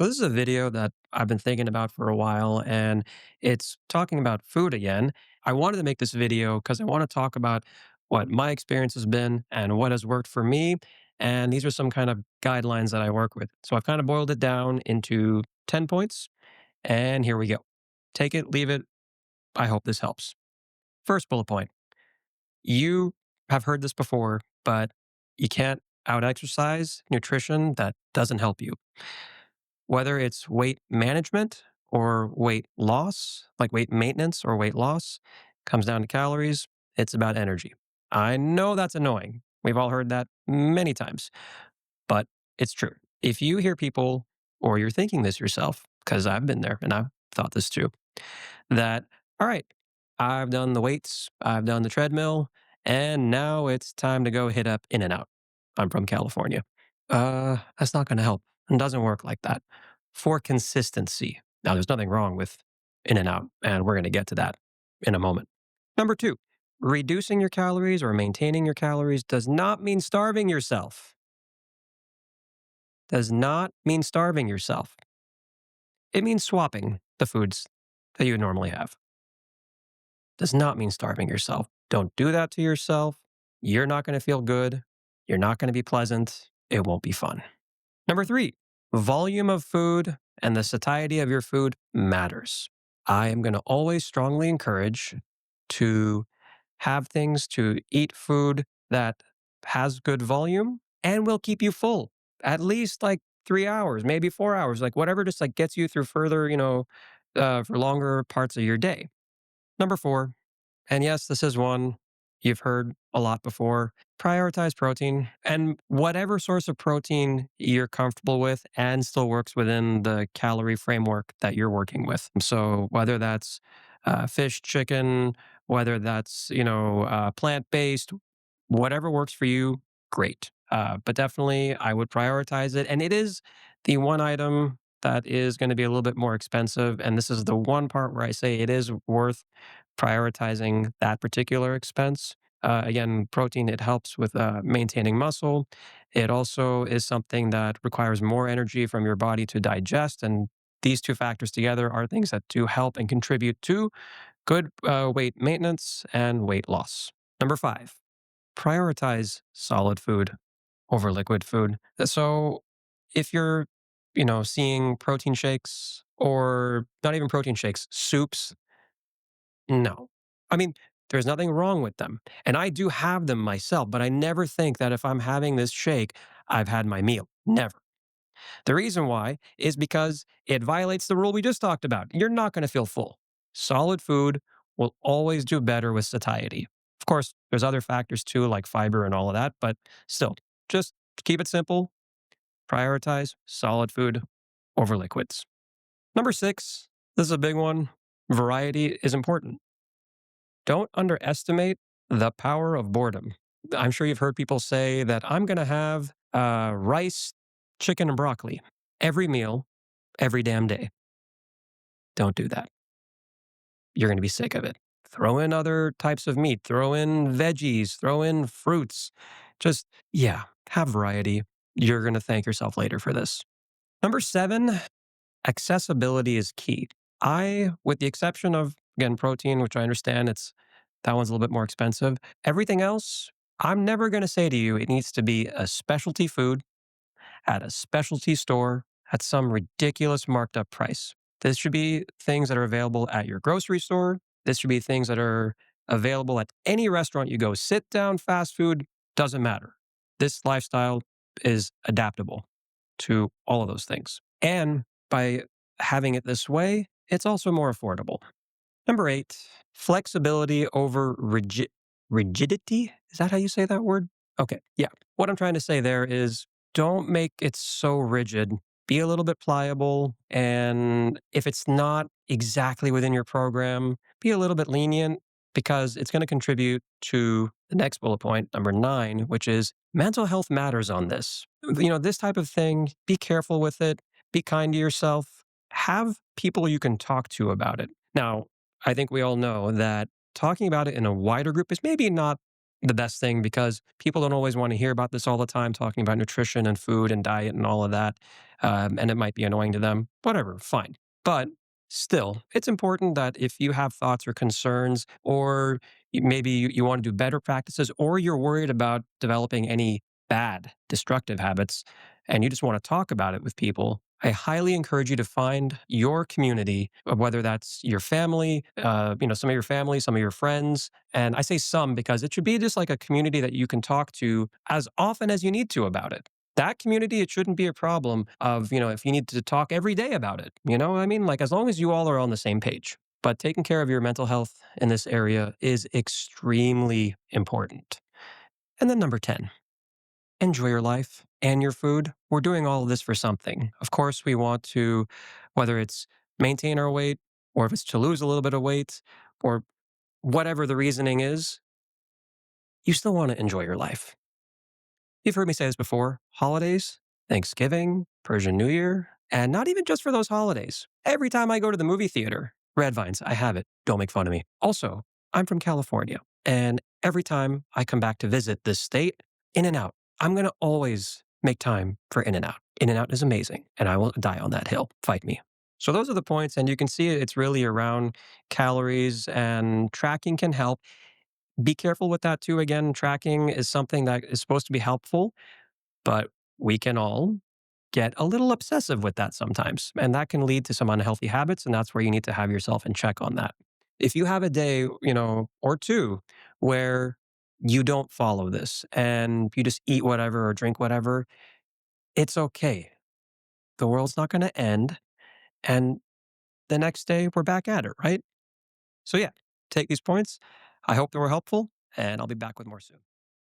So this is a video that I've been thinking about for a while, and it's talking about food again. I wanted to make this video because I want to talk about what my experience has been and what has worked for me. And these are some kind of guidelines that I work with. So I've kind of boiled it down into 10 points, and here we go. Take it, leave it. I hope this helps. First bullet point: you have heard this before, but you can't out exercise nutrition that doesn't help you. Whether it's weight management or weight loss, like weight maintenance or weight loss, comes down to calories. It's about energy. I know that's annoying. We've all heard that many times, but it's true. If you hear people, or you're thinking this yourself, because I've been there and I've thought this too, that, all right, I've done the weights, I've done the treadmill, and now it's time to go hit up In and Out. I'm from California. That's not going to help. It doesn't work like that. For consistency. Now, there's nothing wrong with In and Out, and we're going to get to that in a moment. Number two, reducing your calories or maintaining your calories does not mean starving yourself. Does not mean starving yourself. It means swapping the foods that you normally have. Does not mean starving yourself. Don't do that to yourself. You're not going to feel good. You're not going to be pleasant. It won't be fun. Number three, volume of food and the satiety of your food matters. I am going to always strongly encourage to have things to eat food that has good volume and will keep you full at least like 3 hours, maybe 4 hours, like whatever just like gets you through further, for longer parts of your day. Number four, and yes, this is one you've heard a lot before. Prioritize protein and whatever source of protein you're comfortable with and still works within the calorie framework that you're working with. So whether that's fish, chicken, whether that's, plant based, whatever works for you, great. But definitely I would prioritize it. And it is the one item that is going to be a little bit more expensive. And this is the one part where I say it is worth prioritizing that particular expense. Again, protein, it helps with maintaining muscle. It also is something that requires more energy from your body to digest. And these two factors together are things that do help and contribute to good weight maintenance and weight loss. Number five, prioritize solid food over liquid food. So if you're, seeing protein shakes or not even protein shakes, soups, no. I mean, there's nothing wrong with them. And I do have them myself, but I never think that if I'm having this shake, I've had my meal. Never. The reason why is because it violates the rule we just talked about. You're not going to feel full. Solid food will always do better with satiety. Of course, there's other factors too, like fiber and all of that, but still, just keep it simple. Prioritize solid food over liquids. Number six, this is a big one. Variety is important. Don't underestimate the power of boredom. I'm sure you've heard people say that I'm going to have rice, chicken, and broccoli every meal, every damn day. Don't do that. You're going to be sick of it. Throw in other types of meat, throw in veggies, throw in fruits. Just, yeah, have variety. You're going to thank yourself later for this. Number seven, accessibility is key. With the exception of, again, protein, which I understand that one's a little bit more expensive. Everything else, I'm never going to say to you it needs to be a specialty food at a specialty store at some ridiculous marked up price. This should be things that are available at your grocery store. This should be things that are available at any restaurant you go. Sit down, fast food, doesn't matter. This lifestyle is adaptable to all of those things. And by having it this way, it's also more affordable. Number eight, flexibility over rigidity. Is that how you say that word? Okay. Yeah. What I'm trying to say there is don't make it so rigid. Be a little bit pliable. And if it's not exactly within your program, be a little bit lenient because it's going to contribute to the next bullet point, number nine, which is mental health matters on this. This type of thing, be careful with it. Be kind to yourself. Have people you can talk to about it. Now, I think we all know that talking about it in a wider group is maybe not the best thing because people don't always want to hear about this all the time, talking about nutrition and food and diet and all of that. And it might be annoying to them. Whatever, fine. But still, it's important that if you have thoughts or concerns, or maybe you want to do better practices, or you're worried about developing any bad, destructive habits, and you just want to talk about it with people, I highly encourage you to find your community, whether that's your family, some of your family, some of your friends. And I say some because it should be just like a community that you can talk to as often as you need to about it. That community, it shouldn't be a problem of, if you need to talk every day about it. You know what I mean? Like as long as you all are on the same page. But taking care of your mental health in this area is extremely important. And then number 10, enjoy your life and your food. We're doing all of this for something. Of course, we want to, whether it's maintain our weight or if it's to lose a little bit of weight or whatever the reasoning is, you still want to enjoy your life. You've heard me say this before: holidays, Thanksgiving, Persian New Year, and not even just for those holidays. Every time I go to the movie theater, Red Vines, I have it. Don't make fun of me. Also, I'm from California, and every time I come back to visit this state, In and Out, I'm going to always make time for In and Out. In and Out is amazing, and I will die on that hill. Fight me. So, those are the points, and you can see it's really around calories, and tracking can help. Be careful with that too. Again, tracking is something that is supposed to be helpful, but we can all get a little obsessive with that sometimes. And that can lead to some unhealthy habits. And that's where you need to have yourself in check on that. If you have a day, or two where you don't follow this and you just eat whatever or drink whatever, it's okay. The world's not going to end. And the next day we're back at it, right? So, yeah, take these points. I hope they were helpful, and I'll be back with more soon.